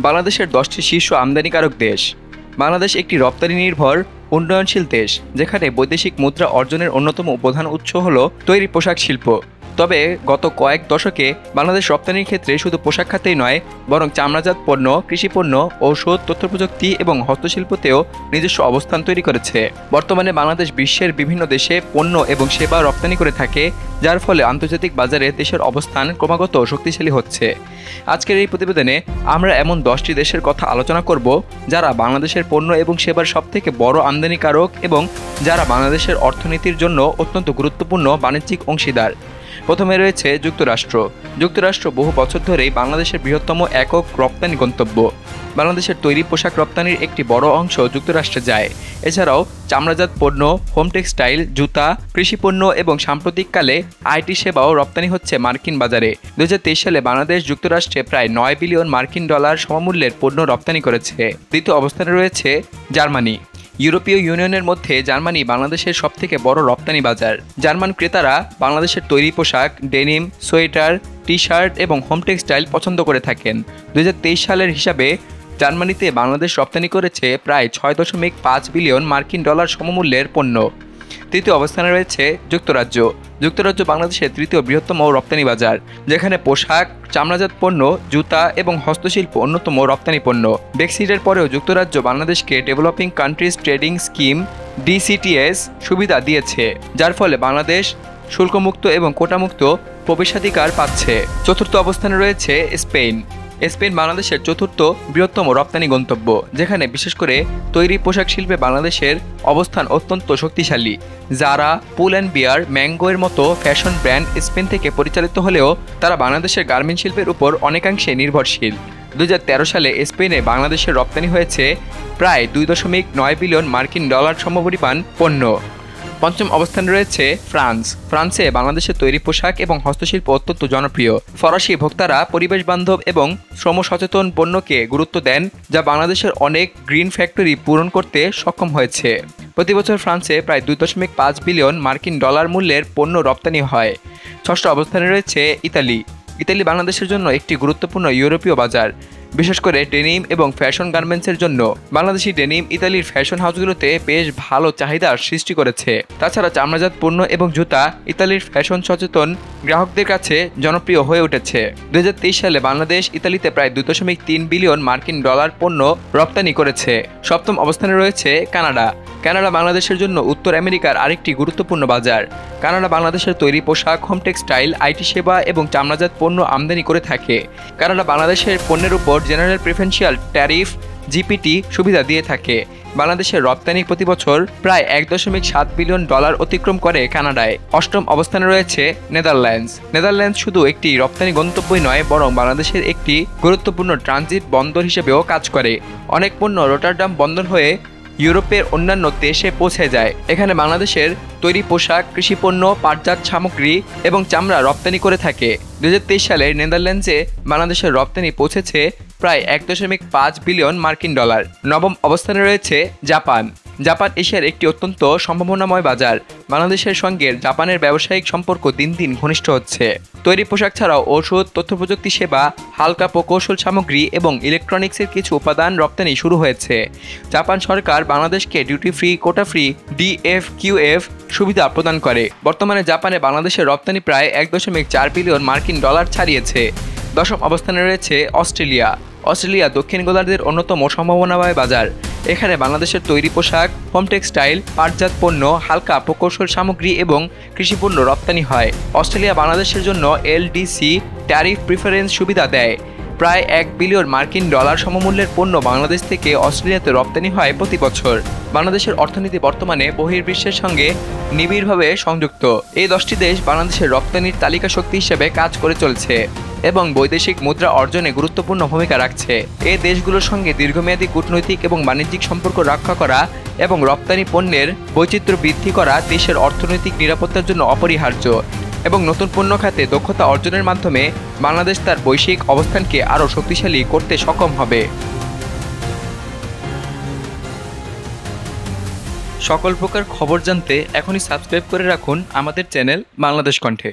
বাংলাদেশের 10টি শীর্ষ আমদানিকারক দেশ। বাংলাদেশ একটি রপ্তানি নির্ভর উন্নয়নশীল দেশ, যেখানে বৈদেশিক মুদ্রা অর্জনের অন্যতম প্রধান উৎস হল তৈরি পোশাক শিল্প। তবে গত কয়েক দশকে বাংলাদেশ রপ্তানির ক্ষেত্রে শুধু পোশাক খাতেই নয়, বরং চামড়াজাত পণ্য, কৃষিপণ্য, ঔষধ, তথ্যপ্রযুক্তি এবং হস্তশিল্পতেও নিজস্ব অবস্থান তৈরি করেছে। বর্তমানে বাংলাদেশ বিশ্বের বিভিন্ন দেশে পণ্য এবং সেবা রপ্তানি করে থাকে, যার ফলে আন্তর্জাতিক বাজারে দেশের অবস্থান ক্রমাগত শক্তিশালী হচ্ছে। আজকের এই প্রতিবেদনে আমরা এমন 10টি দেশের কথা আলোচনা করব যারা বাংলাদেশের পণ্য এবং সেবার সবথেকে বড় আমদানিকারক এবং যারা বাংলাদেশের অর্থনীতির জন্য অত্যন্ত গুরুত্বপূর্ণ বাণিজ্যিক অংশীদার। প্রথমে রয়েছে যুক্তরাষ্ট্র। যুক্তরাষ্ট্র বহু বছর ধরেই বাংলাদেশের বৃহত্তম একক রপ্তানি গন্তব্য। বাংলাদেশের তৈরি পোশাক রপ্তানির একটি বড় অংশ যুক্তরাষ্ট্রে যায়। এছাড়াও চামড়াজাত পণ্য, হোম টেক্সটাইল, জুতা, কৃষিপণ্য এবং সাম্প্রতিককালে আইটি সেবাও রপ্তানি হচ্ছে মার্কিন বাজারে। 2023 সালে বাংলাদেশ যুক্তরাষ্ট্রে প্রায় 9 বিলিয়ন মার্কিন ডলার সমমূল্যের পণ্য রপ্তানি করেছে। দ্বিতীয় অবস্থানে রয়েছে জার্মানি। ইউরোপীয় ইউনিয়নের মধ্যে জার্মানি বাংলাদেশের সবথেকে বড় রপ্তানি বাজার। জার্মান ক্রেতারা বাংলাদেশের তৈরি পোশাক, ডেনিম, সোয়েটার, টি শার্ট এবং হোম টেক্সটাইল পছন্দ করে থাকেন। 2023 সালের হিসাবে জার্মানিতে বাংলাদেশ রপ্তানি করেছে প্রায় 6.5 বিলিয়ন মার্কিন ডলার সমমূল্যের পণ্য। তৃতীয় অবস্থানে রয়েছে যুক্তরাজ্য। যুক্তরাজ্য বাংলাদেশের তৃতীয় বৃহত্তম রপ্তানি বাজার, যেখানে পোশাক, চামড়াজাত পণ্য, জুতা এবং হস্তশিল্প অন্যতম রপ্তানি পণ্য। ব্রেক্সিটের পরেও যুক্তরাজ্য বাংলাদেশকে developing countries trading scheme DCTS সুবিধা দিয়েছে, যার ফলে বাংলাদেশ শুল্কমুক্ত এবং কোটামুক্ত প্রবেশাধিকার পাচ্ছে। চতুর্থ অবস্থানে রয়েছে স্পেন। স্পেন বাংলাদেশের চতুর্থ বৃহত্তম রপ্তানি গন্তব্য, যেখানে বিশেষ করে তৈরি পোশাক শিল্পে বাংলাদেশের অবস্থান অত্যন্ত শক্তিশালী। জারা, পুল অ্যান্ড বিয়ার, ম্যাঙ্গো এর মতো ফ্যাশন ব্র্যান্ড স্পেন থেকে পরিচালিত হলেও তারা বাংলাদেশের গার্মেন্ট শিল্পের উপর অনেকাংশে নির্ভরশীল। 2013 সালে স্পেনে বাংলাদেশের রপ্তানি হয়েছে প্রায় 2.9 বিলিয়ন মার্কিন ডলার সমপরিমাণ পণ্য। পঞ্চম অবস্থানে রয়েছে ফ্রান্স। ফ্রান্সে বাংলাদেশের তৈরি পোশাক এবং হস্তশিল্প অত্যন্ত জনপ্রিয়। ফরাসি ভোক্তারা পরিবেশ বান্ধব এবং শ্রম সচেতন পণ্যকে গুরুত্ব দেন, যা বাংলাদেশের অনেক গ্রিন ফ্যাক্টরি পূরণ করতে সক্ষম হয়েছে। প্রতি বছর ফ্রান্সে প্রায় 2.5 বিলিয়ন মার্কিন ডলার মূল্যের পণ্য রপ্তানি হয়। ষষ্ঠ অবস্থানে রয়েছে ইতালি। ইতালি বাংলাদেশের জন্য একটি গুরুত্বপূর্ণ ইউরোপীয় বাজার, বিশেষ করে ডেনিম এবং ফ্যাশন গার্মেন্টসের জন্য। বাংলাদেশি ডেনিম ইতালির ফ্যাশন হাউসগুলোতে বেশ ভালো চাহিদার সৃষ্টি করেছে। তাছাড়া চামড়াজাত পণ্য এবং জুতা ইতালির ফ্যাশন সচেতন গ্রাহকদের কাছে জনপ্রিয় হয়ে উঠেছে। 2023 সালে বাংলাদেশ ইতালিতে প্রায় 2.3 বিলিয়ন মার্কিন ডলার পণ্য রপ্তানি করেছে। সপ্তম অবস্থানে রয়েছে কানাডা। কানাডা বাংলাদেশের জন্য উত্তর আমেরিকার আরেকটি গুরুত্বপূর্ণ বাজার। কানাডা বাংলাদেশের তৈরি পোশাক, হোম টেক্সটাইল, আইটি সেবা এবং চামড়াজাত পণ্য আমদানি করে থাকে। কানাডা বাংলাদেশের পণ্যের উপর জেনারেল প্রিফারেন্সিয়াল ট্যারিফ GPT সুবিধা দিয়ে থাকে। বাংলাদেশের রপ্তানি প্রতি বছর প্রায় 1.7 বিলিয়ন ডলার অতিক্রম করে কানাডায়। অষ্টম অবস্থানে রয়েছে নেদারল্যান্ডস। নেদারল্যান্ডস শুধু একটি রপ্তানি গন্তব্যই নয়, বরং বাংলাদেশের একটি গুরুত্বপূর্ণ ট্রানজিট বন্দর হিসেবেও কাজ করে। অনেক পণ্য রটারডাম বন্দর হয়ে ইউরোপের অন্যান্য দেশে পৌঁছে যায়। এখানে বাংলাদেশের তৈরি পোশাক, কৃষিপণ্য, পাটজাত সামগ্রী এবং চামড়া রপ্তানি করে থাকে। 2023 সালে নেদারল্যান্ডসে বাংলাদেশের রপ্তানি পৌঁছেছে প্রায় 1.5 বিলিয়ন মার্কিন ডলার। নবম অবস্থানে রয়েছে জাপান। জাপান এশিয়ার একটি অত্যন্ত সম্ভাবনাময় বাজার। বাংলাদেশের সঙ্গে জাপানের ব্যবসায়িক সম্পর্ক দিন দিন ঘনিষ্ঠ হচ্ছে। তৈরি পোশাক ছাড়াও ঔষধ, তথ্যপ্রযুক্তি সেবা, হালকা প্রকৌশল সামগ্রী এবং ইলেকট্রনিক্সের কিছু উপাদান রপ্তানি শুরু হয়েছে। জাপান সরকার বাংলাদেশকে duty free, quota free, DFQF সুবিধা প্রদান করে। বর্তমানে জাপানে বাংলাদেশের রপ্তানি প্রায় 1.4 বিলিয়ন মার্কিন ডলার ছাড়িয়েছে। দশম অবস্থানে রয়েছে অস্ট্রেলিয়া। অস্ট্রেলিয়া দক্ষিণ গোলার্ধের অন্যতম সম্ভাবনাময় বাজার। এখানে বাংলাদেশের তৈরি পোশাক, হোম টেক্সটাইল, পাটজাত পণ্য, হালকা প্রকৌশল সামগ্রী এবং কৃষিপণ্য রপ্তানি হয়। অস্ট্রেলিয়া বাংলাদেশের জন্য LDC ট্যারিফ প্রিফারেন্স সুবিধা দেয়। প্রায় 1 বিলিয়ন মার্কিন ডলার সমমূল্যের পণ্য বাংলাদেশ থেকে অস্ট্রেলিয়াতে রপ্তানি হয় প্রতি বছর। বাংলাদেশের অর্থনীতি বর্তমানে বহির্বিশ্বের সঙ্গে নিবিড়ভাবে সংযুক্ত। এই 10টি দেশ বাংলাদেশের রপ্তানির তালিকা শক্তি হিসেবে কাজ করে চলছে এবং বৈদেশিক মুদ্রা অর্জনে গুরুত্বপূর্ণ ভূমিকা রাখছে। এই দেশগুলোর সঙ্গে দীর্ঘমেয়াদী কূটনৈতিক এবং বাণিজ্যিক সম্পর্ক রক্ষা করা এবং রপ্তানি পণ্যের বৈচিত্র্য বৃদ্ধি করা দেশের অর্থনৈতিক নিরাপত্তার জন্য অপরিহার্য। এবং নতুন পণ্য খাতে দক্ষতা অর্জনের মাধ্যমে বাংলাদেশ তার বৈশ্বিক অবস্থানকে আরও শক্তিশালী করতে সক্ষম হবে। সকল প্রকার খবর জানতে এখনই সাবস্ক্রাইব করে রাখুন আমাদের চ্যানেল বাংলাদেশ কণ্ঠে।